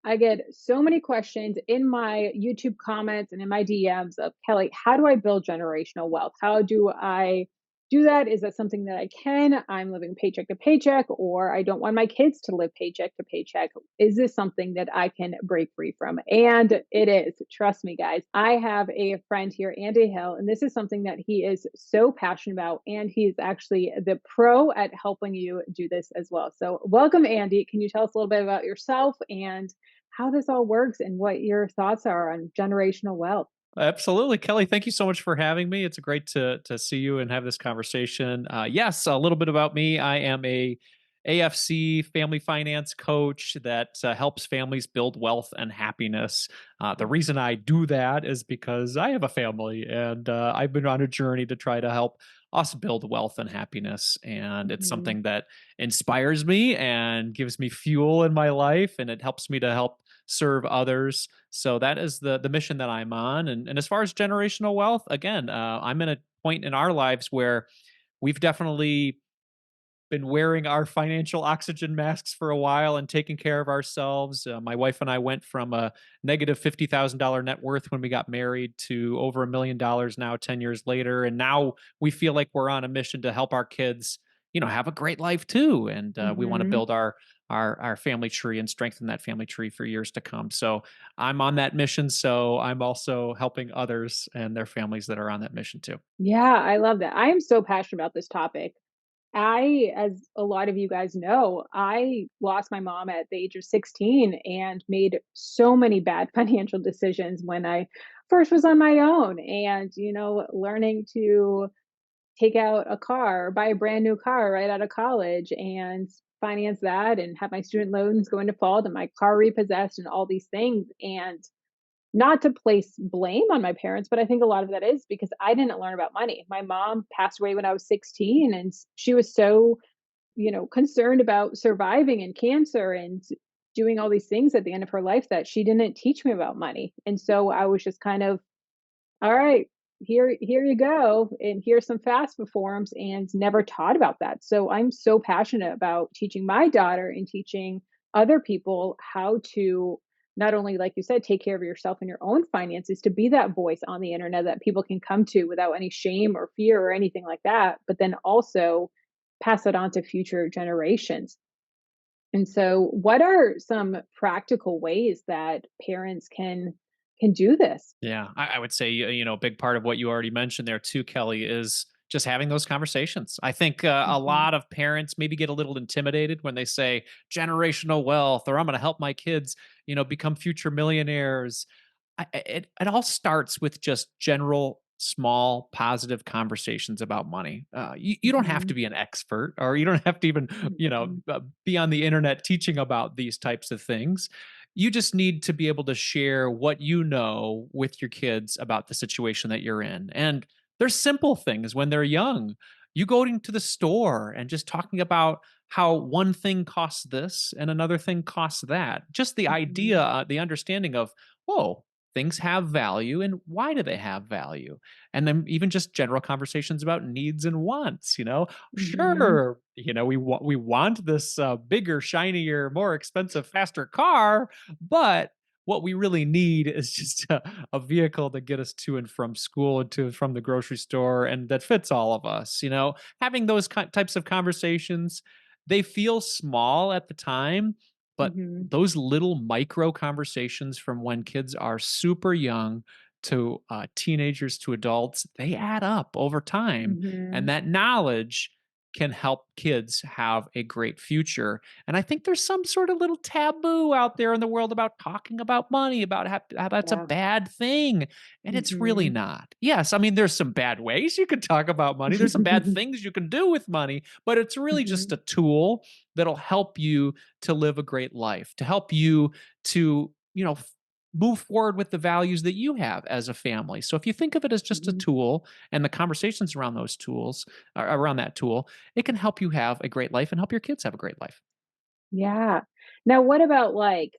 I get so many questions in my YouTube comments and in my DMs of Kelly, how do I build generational wealth? How do I do that? Is that something that I can? I'm living paycheck to paycheck, or I don't want my kids to live paycheck to paycheck. Is this something that I can break free from? And it is. Trust me, guys. I have a friend here, Andy Hill, and this is something that he is so passionate about. And he's actually the pro at helping you do this as well. So, welcome, Andy. Can you tell us a little bit about yourself and how this all works and what your thoughts are on generational wealth? Absolutely, Kelly. Thank you so much for having me. It's great to see you and have this conversation. Yes, a little bit about me. I am a AFC family finance coach that helps families build wealth and happiness. The reason I do that is because I have a family, and I've been on a journey to try to help us build wealth and happiness. And it's Mhm. something that inspires me and gives me fuel in my life, and it helps me to help serve others. So that is the mission that I'm on. And as far as generational wealth, again, I'm in a point in our lives where we've definitely been wearing our financial oxygen masks for a while and taking care of ourselves. My wife and I went from a negative $50,000 net worth when we got married to over $1 million now, 10 years later. And now we feel like we're on a mission to help our kids, have a great life too. And we want to Mhm. build our family tree and strengthen that family tree for years to come. So I'm on that mission. So I'm also helping others and their families that are on that mission too. Yeah, I love that. I am so passionate about this topic. As a lot of you guys know, I lost my mom at the age of 16 and made so many bad financial decisions when I first was on my own. And, learning to take out a car, buy a brand new car right out of college and finance that and have my student loans go into default and my car repossessed and all these things. And not to place blame on my parents, but I think a lot of that is because I didn't learn about money. My mom passed away when I was 16 and she was so, concerned about surviving and cancer and doing all these things at the end of her life that she didn't teach me about money. And so I was just kind of, all right, here you go, and here's some FAFSA forms, and never taught about that. So I'm so passionate about teaching my daughter and teaching other people how to not only, like you said, take care of yourself and your own finances, to be that voice on the internet that people can come to without any shame or fear or anything like that, but then also pass it on to future generations. And so what are some practical ways that parents can do this? Yeah, I would say, a big part of what you already mentioned there too, Kelly, is just having those conversations. I think a Mhm. lot of parents maybe get a little intimidated when they say generational wealth or I'm going to help my kids, become future millionaires. It all starts with just general, small, positive conversations about money. You don't have to Mhm. be an expert or you don't have to even, Mhm. be on the internet teaching about these types of things. You just need to be able to share what you know with your kids about the situation that you're in. And there's simple things when they're young. You going to the store and just talking about how one thing costs this and another thing costs that. Just the idea, Mhm. the understanding of, whoa, things have value and why do they have value? And then even just general conversations about needs and wants, Mhm. sure, we want this bigger, shinier, more expensive, faster car, but what we really need is just a vehicle to get us to and from school and to and from the grocery store and that fits all of us. Having those types of conversations, they feel small at the time, but Mhm. those little micro conversations from when kids are super young to teenagers to adults, they add up over time. And Mhm. that knowledge can help kids have a great future. And I think there's some sort of little taboo out there in the world about talking about money, about how that's a Yeah. bad thing. And it's really Mhm. not. Yes, I mean, there's some bad ways you can talk about money, there's some bad things you can do with money, but it's really just Mhm. a tool that'll help you to live a great life, to help you to, move forward with the values that you have as a family. So if you think of it as just a Mhm. tool and the conversations around those tools, around that tool, it can help you have a great life and help your kids have a great life. Yeah. Now what about, like,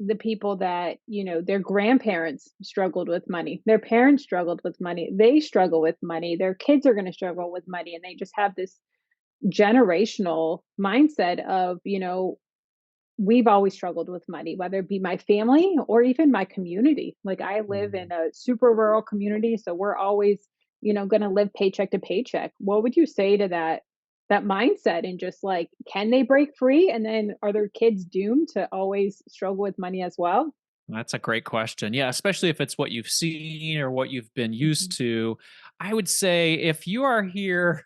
the people that, their grandparents struggled with money, their parents struggled with money, they struggle with money, their kids are gonna struggle with money, and they just have this generational mindset of, we've always struggled with money, whether it be my family or even my community. Like I live in Mm. a super rural community, so we're always, going to live paycheck to paycheck. What would you say to that mindset and just like can they break free and then are their kids doomed to always struggle with money as well? That's a great question. Yeah, especially if it's what you've seen or what you've been used Mhm, to. I would say if you are here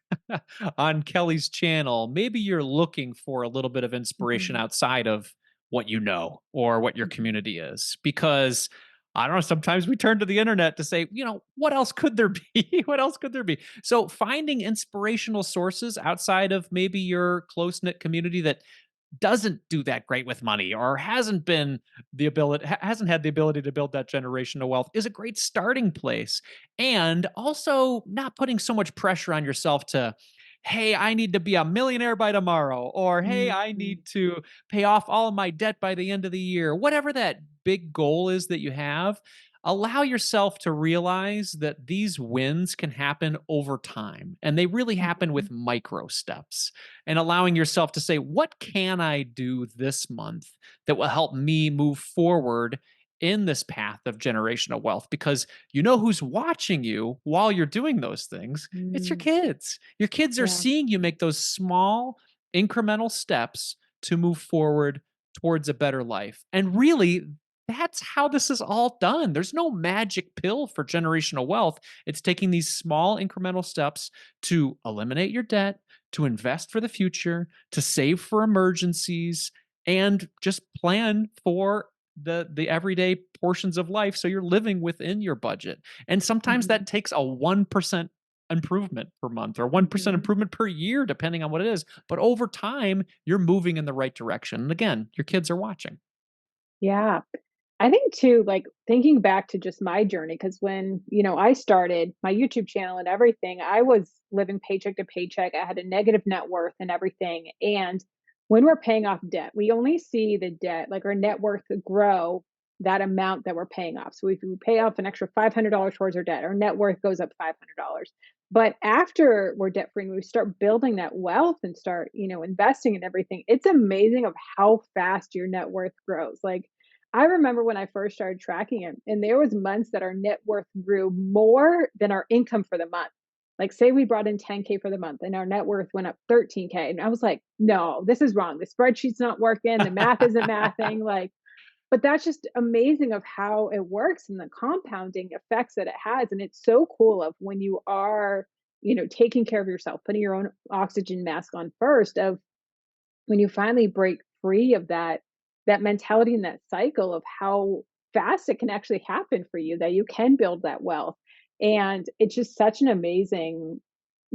on Kelly's channel, maybe you're looking for a little bit of inspiration mhm, outside of what you know or what your mhm, community is. Because I don't know, sometimes we turn to the internet to say, what else could there be? What else could there be? So finding inspirational sources outside of maybe your close knit community that doesn't do that great with money or hasn't had the ability to build that generational wealth is a great starting place. And also not putting so much pressure on yourself to, hey, I need to be a millionaire by tomorrow, or hey, I mhm, need to pay off all of my debt by the end of the year. Whatever that big goal is that you have, allow yourself to realize that these wins can happen over time and they really happen mhm, with micro steps, and allowing yourself to say, what can I do this month that will help me move forward in this path of generational wealth? Because you know who's watching you while you're doing those things? It's your mm, kids. Your kids are yeah. seeing you make those small incremental steps to move forward towards a better life. And really, that's how this is all done. There's no magic pill for generational wealth. It's taking these small incremental steps to eliminate your debt, to invest for the future, to save for emergencies, and just plan for the everyday portions of life so you're living within your budget. And sometimes Mhm, that takes a 1% improvement per month or 1% mhm. improvement per year depending on what it is, but over time you're moving in the right direction. And again, your kids are watching. Yeah. I think too, like thinking back to just my journey, because when, I started my YouTube channel and everything, I was living paycheck to paycheck. I had a negative net worth and everything. And when we're paying off debt, we only see the debt, like our net worth grow that amount that we're paying off. So if we pay off an extra $500 towards our debt, our net worth goes up $500. But after we're debt free and we start building that wealth and start, investing in everything, it's amazing of how fast your net worth grows. Like I remember when I first started tracking it, and there was months that our net worth grew more than our income for the month. Like, say we brought in 10K for the month and our net worth went up 13K. And I was like, no, this is wrong. The spreadsheet's not working. The math isn't mathing. Like, but that's just amazing of how it works and the compounding effects that it has. And it's so cool of when you are, taking care of yourself, putting your own oxygen mask on first, of when you finally break free of that mentality and that cycle of how fast it can actually happen for you, that you can build that wealth. And it's just such an amazing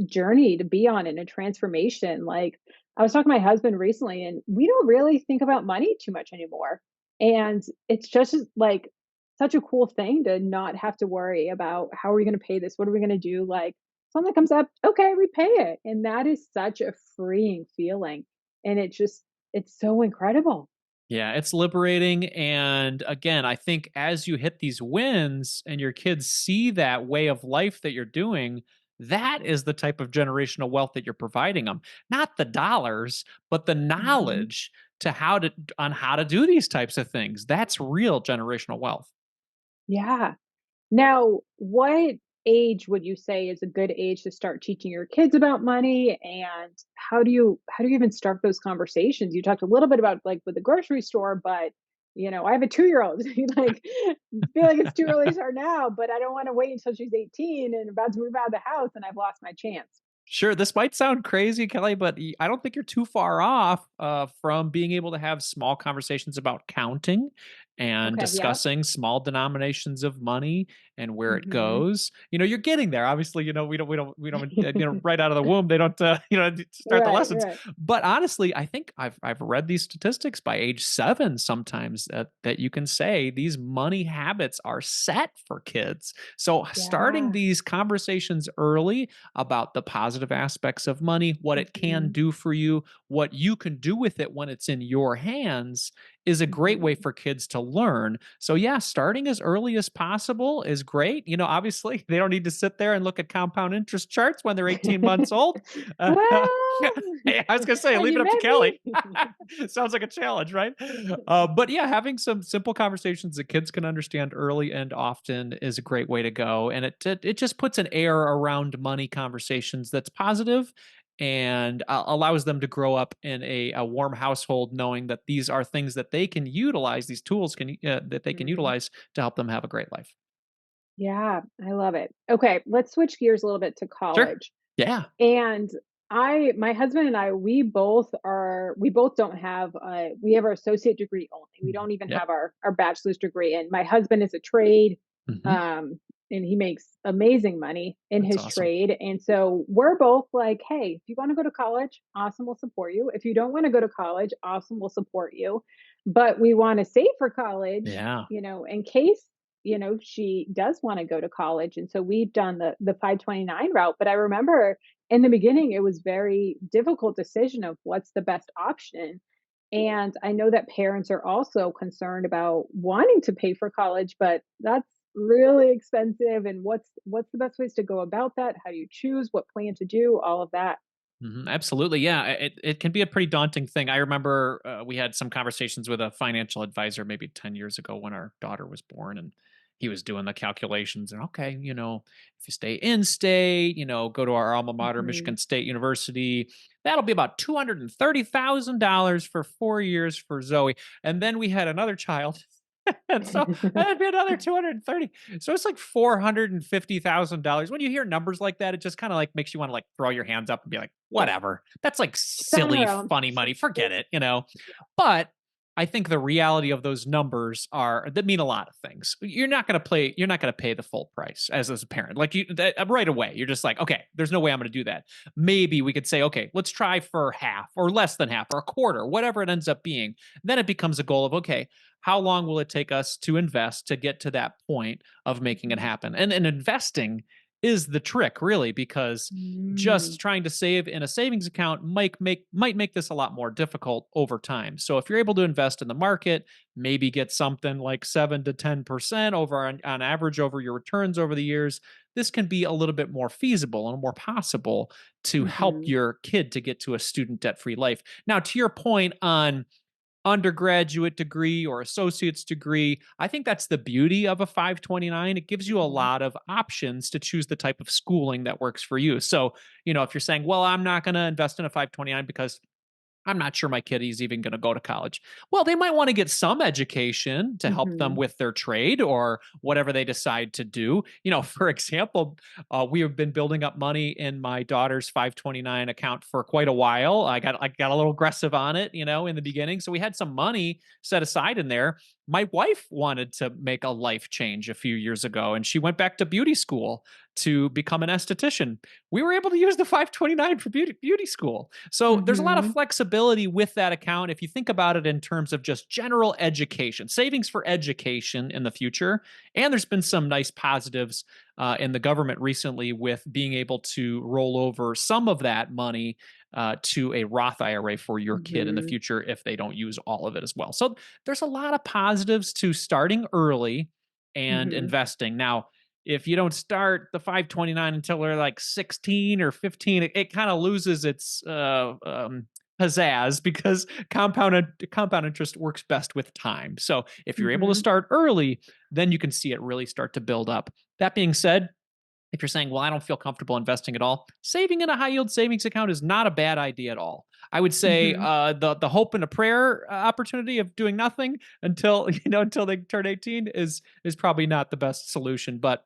journey to be on, and a transformation. Like I was talking to my husband recently and we don't really think about money too much anymore. And it's just like such a cool thing to not have to worry about how are we going to pay this? What are we going to do? Like something comes up, okay, we pay it. And that is such a freeing feeling. And it's so incredible. Yeah, it's liberating. And again, I think as you hit these wins and your kids see that way of life that you're doing, that is the type of generational wealth that you're providing them. Not the dollars, but the Mhm. knowledge to how to do these types of things. That's real generational wealth. Yeah. Now, what age would you say is a good age to start teaching your kids about money, and how do you even start those conversations? You talked a little bit about like with the grocery store, but I have a 2-year-old. Like feel like it's too early to start now, but I don't want to wait until she's 18 and about to move out of the house and I've lost my chance. Sure, this might sound crazy, Kelly, but I don't think you're too far off from being able to have small conversations about counting and Okay, yeah. discussing small denominations of money and where it Mhm. goes. You're getting there. Obviously, we don't, right out of the womb, they don't, start the Right, lessons. right. But honestly, I think I've read these statistics by age 7 sometimes that you can say these money habits are set for kids. So starting Yeah. these conversations early about the positive aspects of money, what it can Mhm. do for you, what you can do with it when it's in your hands is a great way Mhm. for kids to learn. So yeah, starting as early as possible is great. Obviously they don't need to sit there and look at compound interest charts when they're 18 months old. Uh, Well, hey, I was gonna say, when leave you it up to met Kelly. me. Sounds like a challenge, right? But yeah, having some simple conversations that kids can understand early and often is a great way to go, and it just puts an air around money conversations that's positive, and allows them to grow up in a warm household, knowing that these are things that they can utilize, these tools that they can Mhm. utilize to help them have a great life. Yeah, I love it. Okay, let's switch gears a little bit to Sure. college. Yeah. And my husband and I, we both don't have, we have our associate degree only. We Mhm. don't even Yep. have our bachelor's degree. And my husband is a trade, Hmm. um, and he makes amazing money in That's his awesome. trade. And so we're both like, hey, if you want to go to college, awesome, we'll support you. If you don't want to go to college, awesome, we'll support you. But we want to save for college, Yeah. in case she does want to go to college. And so we've done the 529 route. But I remember in the beginning it was very difficult decision of what's the best option. And I know that parents are also concerned about wanting to pay for college, but that's really expensive. And what's the best ways to go about that? How do you choose what plan to do? All of that. Absolutely. Yeah. It can be a pretty daunting thing. I remember we had some conversations with a financial advisor maybe 10 years ago when our daughter was born, and he was doing the calculations. And okay, if you stay in state, go to our alma mater, Hmm. Michigan State University, that'll be about $230,000 for 4 years for Zoe. And then we had another child. And so that'd be another 230. So it's like $450,000. When you hear numbers like that, it just kind of like makes you want to like throw your hands up and be like, whatever. That's like Turn silly, around. funny money. Forget it. But I think the reality of those numbers are that mean a lot of things. You're not going to pay the full price as a parent. Like right away, you're just like, okay, there's no way I'm going to do that. Maybe we could say, okay, let's try for half or less than half or a quarter, whatever it ends up being. Then it becomes a goal of, okay, how long will it take us to invest to get to that point of making it Mhm. happen? And investing is the trick, really, because Mm. just trying to save in a savings account might make this a lot more difficult over time. So if you're able to invest in the market, maybe get something like 7 to 10% over on average over your returns over the years, this can be a little bit more feasible and more possible to help Mhm. your kid to get to a student debt-free life. Now, to your point on undergraduate degree or associate's degree, I think that's the beauty of a 529. It gives you a Mhm. lot of options to choose the type of schooling that works for you. So, if you're saying, well, I'm not going to invest in a 529 because I'm not sure my kid is even going to go to college. Well, they might want to get some education to help them Mhm. with their trade or whatever they decide to do. For example, we have been building up money in my daughter's 529 account for quite a while. I got a little aggressive on it, in the beginning. So we had some money set aside in there. My wife wanted to make a life change a few years ago, and she went back to beauty school to become an esthetician. We were able to use the 529 for beauty school. So there's a lot of Mhm. flexibility with that account if you think about it in terms of just general education, savings for education in the future. And there's been some nice positives in the government recently with being able to roll over some of that money to a Roth IRA for your kid in the Mhm. future if they don't use all of it as well. So there's a lot of positives to starting early and Mhm. investing. Now, if you don't start the 529 until they're like 16 or 15, it kind of loses its pizzazz because compound interest works best with time. So if you're able to Mhm. start early, then you can see it really start to build up. That being said, if you're saying, well, I don't feel comfortable investing at all, saving in a high yield savings account is not a bad idea at all. I would say Mhm. the hope and a prayer opportunity of doing nothing until until they turn 18 is probably not the best solution. But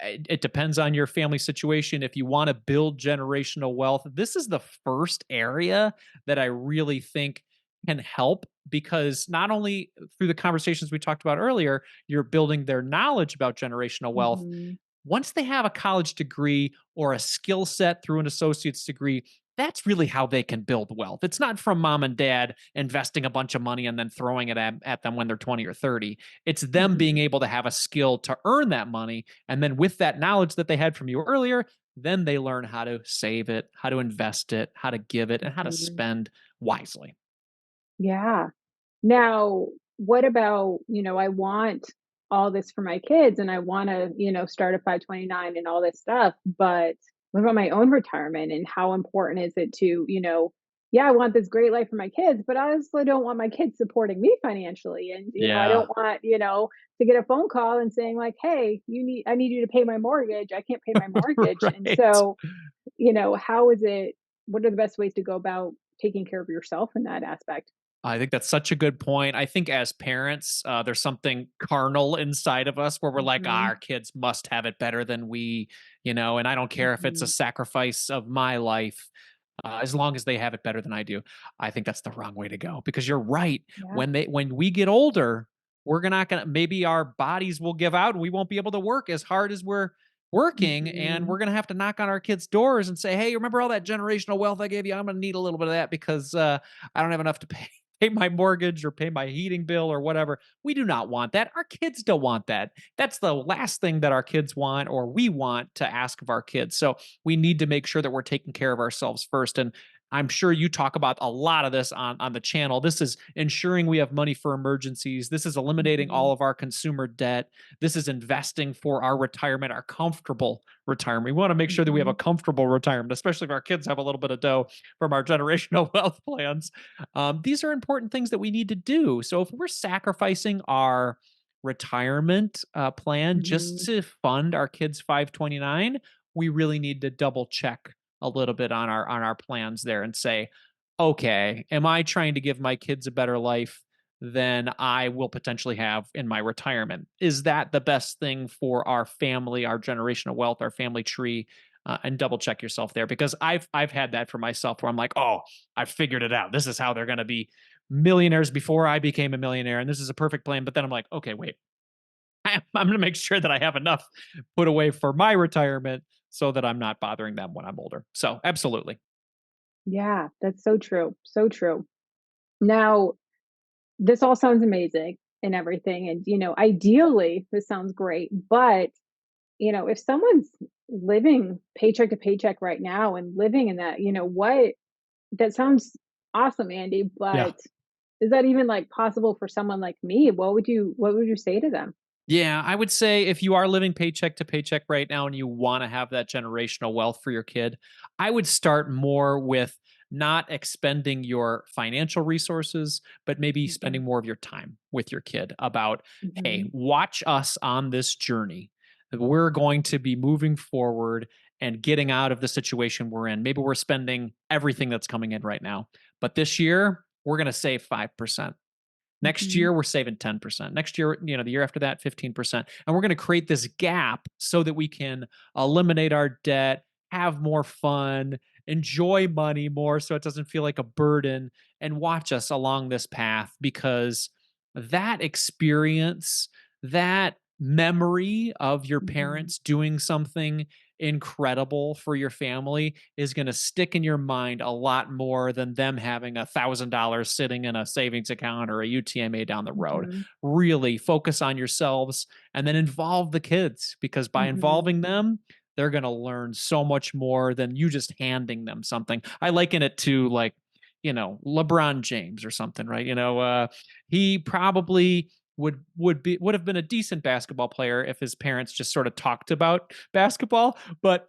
it depends on your family situation. If you want to build generational wealth, this is the first area that I really think can help, because not only through the conversations we talked about earlier, you're building their knowledge about generational wealth. Mhm. Once they have a college degree or a skill set through an associate's degree, that's really how they can build wealth. It's not from mom and dad investing a bunch of money and then throwing it at them when they're 20 or 30. It's them being Mhm. able to have a skill to earn that money. And then with that knowledge that they had from you earlier, then they learn how to save it, how to invest it, how to give it, and how to Mhm. spend wisely. Yeah. Now, what about, I want all this for my kids and I want to, start at 529 and all this stuff, but what about my own retirement and how important is it to, yeah, I want this great life for my kids, but I also don't want my kids supporting me financially. And, I Yeah. don't want, to get a phone call and saying like, "Hey, I need you to pay my mortgage. I can't pay my mortgage." And Right. so, how is it, what are the best ways to go about taking care of yourself in that aspect? I think that's such a good point. I think as parents, there's something carnal inside of us where we're like, "Ah, Mhm. our kids must have it better than we, and I don't care if it's a Mhm. sacrifice of my life, as long as they have it better than I do." I think that's the wrong way to go because you're right. Yeah. When we get older, we're not gonna maybe our bodies will give out and we won't be able to work as hard as we're working, and we're Mhm. gonna have to knock on our kids' doors and say, "Hey, remember all that generational wealth I gave you? I'm gonna need a little bit of that because I don't have enough to pay my mortgage or pay my heating bill or whatever." We do not want that. Our kids don't want that. That's the last thing that our kids want or we want to ask of our kids. So we need to make sure that we're taking care of ourselves first. And I'm sure you talk about a lot of this on the channel. This is ensuring we have money for emergencies. This is eliminating Mhm. all of our consumer debt. This is investing for our retirement, our comfortable retirement. We want to make sure that we have a Mhm. comfortable retirement, especially if our kids have a little bit of dough from our generational wealth plans. These are important things that we need to do. So if we're sacrificing our retirement plan just Mhm. to fund our kids 529, we really need to double check a little bit on our plans there and say, okay, am I trying to give my kids a better life than I will potentially have in my retirement? Is that the best thing for our family, our generational wealth, our family tree? And double check yourself there because I've had that for myself where I'm like, oh, I figured it out. This is how they're going to be millionaires before I became a millionaire, and this is a perfect plan. But then I'm like, okay, wait, I'm going to make sure that I have enough put away for my retirement so that I'm not bothering them when I'm older. So, absolutely. Yeah, that's so true. So true. Now, this all sounds amazing and everything. And, ideally, this sounds great. But, if someone's living paycheck to paycheck right now and living in that, that sounds awesome, Andy. Yeah. But is that even like possible for someone like me? What would you say to them? Yeah, I would say if you are living paycheck to paycheck right now and you want to have that generational wealth for your kid, I would start more with not expending your financial resources, but maybe Mhm. spending more of your time with your kid about, hey, Mhm. watch us on this journey. We're going to be moving forward and getting out of the situation we're in. Maybe we're spending everything that's coming in right now, but this year we're going to save 5%. Next Mhm. year, we're saving 10%. Next year, the year after that, 15%. And we're going to create this gap so that we can eliminate our debt, have more fun, enjoy money more so it doesn't feel like a burden, and watch us along this path because that experience, that memory of your Mhm. parents doing something incredible for your family is going to stick in your mind a lot more than them having $1,000 sitting in a savings account or a UTMA down the road. Mhm. Really focus on yourselves and then involve the kids because by Mhm. involving them, they're going to learn so much more than you just handing them something. I liken it to like, LeBron James or something, right? He probably would have been a decent basketball player if his parents just sort of talked about basketball, but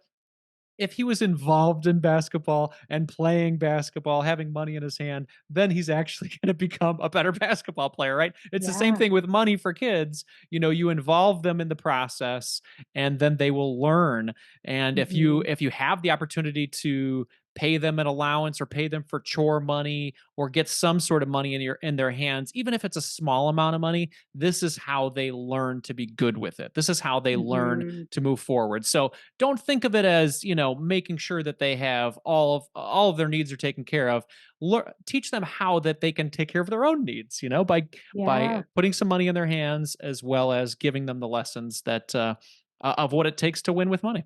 if he was involved in basketball and playing basketball, having money in his hand, then he's actually going to become a better basketball player, right? It's the same Yeah. thing with money for kids. You involve them in the process and then they will learn. And if you Mhm. if you have the opportunity to pay them an allowance or pay them for chore money or get some sort of money in their hands, even if it's a small amount of money, this is how they learn to be good with it. This is how they learn Mhm. to move forward. So don't think of it as making sure that they have all of their needs are taken care of. Teach them how that they can take care of their own needs, by Yeah. putting some money in their hands as well as giving them the lessons that of what it takes to win with money.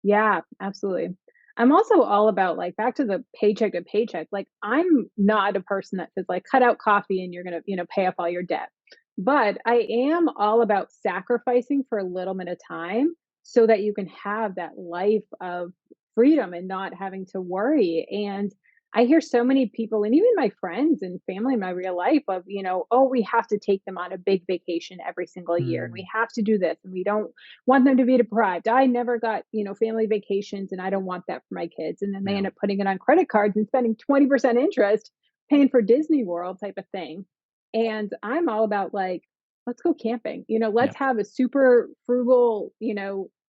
Yeah, absolutely. I'm also all about, like, back to the paycheck to paycheck, like, I'm not a person that says, like, "Cut out coffee and you're gonna, pay off all your debt." But I am all about sacrificing for a little bit of time so that you can have that life of freedom and not having to worry, and I hear so many people and even my friends and family in my real life of, oh, we have to take them on a big vacation every single year and we Mm, have to do this and we don't want them to be deprived. I never got, family vacations and I don't want that for my kids. And then they yeah, end up putting it on credit cards and spending 20% interest paying for Disney World type of thing. And I'm all about like, let's go camping. yeah, Let's have a super frugal,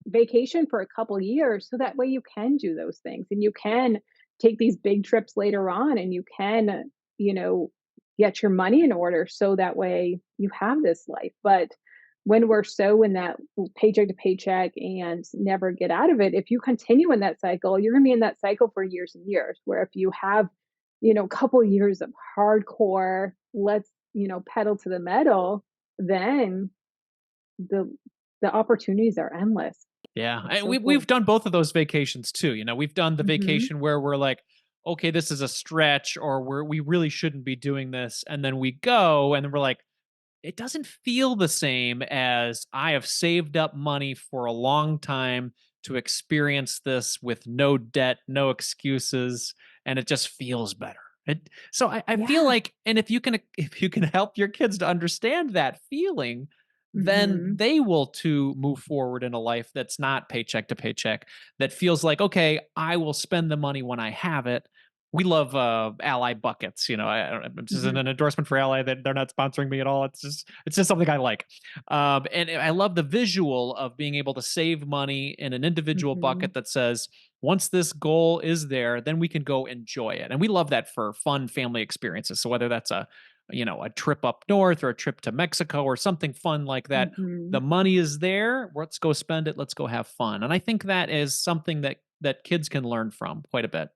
vacation for a couple years so that way you can do those things and you can take these big trips later on and you can, you know, get your money in order so that way you have this life. But when we're so in that paycheck to paycheck and never get out of it, if you continue in that cycle, you're going to be in that cycle for years and years. Where if you have, a couple years of hardcore, let's, pedal to the metal, then the the opportunities are endless. yeah. It's And so we've cool. done both of those vacations too. We've done the Mhm. vacation where we're like, okay, this is a stretch, or we really shouldn't be doing this, and then we go, and then we're like, it doesn't feel the same as I have saved up money for a long time to experience this with no debt, no excuses, and it just feels better. So I feel Yeah. like, and if you can help your kids to understand that feeling, then Mhm. they will too move forward in a life that's not paycheck to paycheck, that feels like, okay, I will spend the money when I have it. We love Ally buckets. This isn't Mhm. an endorsement for Ally. That they're not sponsoring me at all. It's just something I like, and I love the visual of being able to save money in an individual Mhm. bucket that says, once this goal is there, then we can go enjoy it. And we love that for fun family experiences. So whether that's a trip up north or a trip to Mexico or something fun like that, the Mhm. money is there. Let's go spend it. Let's go have fun. And I think that is something that kids can learn from quite a bit.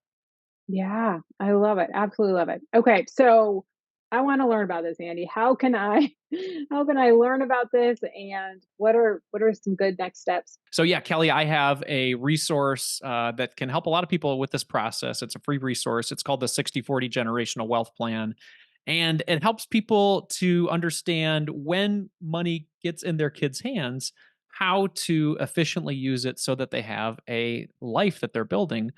Yeah, I love it, absolutely love it. Okay, so I wanna learn about this, Andy. How can I how can I learn about this, and what are some good next steps? So yeah, Kelly, I have a resource that can help a lot of people with this process. It's a free resource. It's called the 60/40 Generational Wealth Plan. And it helps people to understand when money gets in their kids' hands, how to efficiently use it so that they have a life that they're building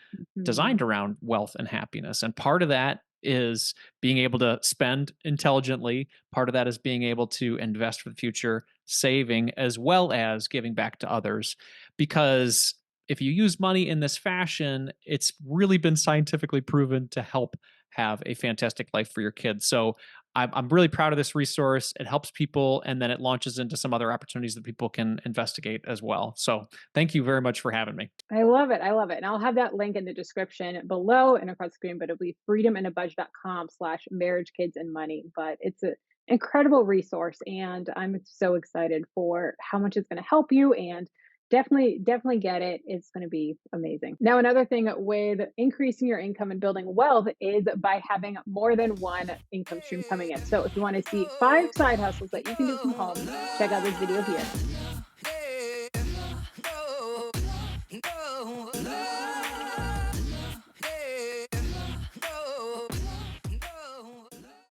designed Mhm, around wealth and happiness. And part of that is being able to spend intelligently. Part of that is being able to invest for the future, saving, as well as giving back to others. Because if you use money in this fashion, it's really been scientifically proven to help have a fantastic life for your kids. So I'm really proud of this resource. It helps people, and then it launches into some other opportunities that people can investigate as well. So thank you very much for having me. I love it, and I'll have that link in the description below and across the screen, but it'll be freedomandabudget.com/marriage, kids, and money, but it's an incredible resource, and I'm so excited for how much it's gonna help you, and definitely get it. It's gonna be amazing. Now, another thing with increasing your income and building wealth is by having more than one income stream coming in. So if you wanna see 5 side hustles that you can do from home, check out this video here.